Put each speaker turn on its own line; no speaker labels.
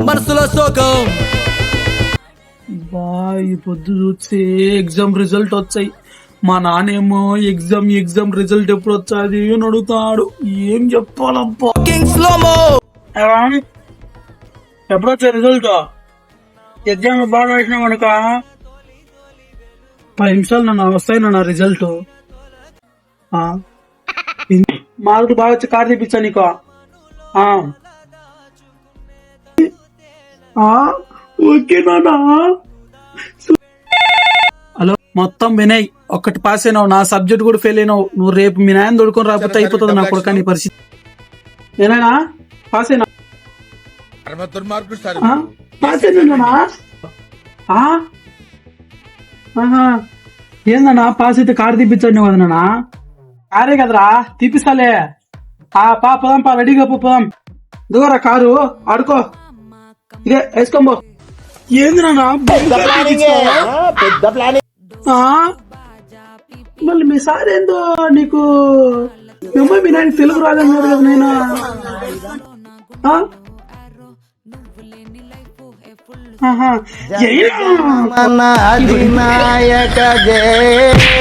మనసులో సోకం
ఈ పొద్దు చూస్తే ఎగ్జామ్ రిజల్ట్ వచ్చాయి. మా నానేమో ఎగ్జామ్ రిజల్ట్ ఎప్పుడు వచ్చాది అని అడుగుతాడు. ఏం చెప్పాలబ్బా. ఎప్పుడు వచ్చా రిజల్ట్? ఎగ్జామ్ బాగా రాసినావు కనుక 10 నిమిషాలు నన్ను వస్తాయి నా రిజల్ట్. మార్కులు బాగా వచ్చి కార్ తెప్పించా నీకు. ఓకే నానా. హలో, మొత్తం వినయ్, ఒక్కటి పాస్ అయినావు, నా సబ్జెక్ట్ కూడా ఫెయిల్ అయినావు. నువ్వు రేపు మీ నాయన దొడుకొని రాకపోతే అయిపోతుంది నా కొడుకు నీ పరిస్థితి. ఏనాయనా పాస్ అయినా? పాస్ అయినా? ఏందన్నా పాస్ అయితే కారు తీపిచ్చండి కదనా? కారే కదరా, తీపిస్తాలే. పోదాం రెడీగా పోదాం. దిగరా కారు, ఆడుకో. ఇదే వేసుకోబో. ఏంది నాన్న మళ్ళీ మీ సార్ ఏందో నీకు మిమ్మల్ని మీ నాయన తెలుగు రాదన్నాడు కదా నేను.
అధినాయక జయ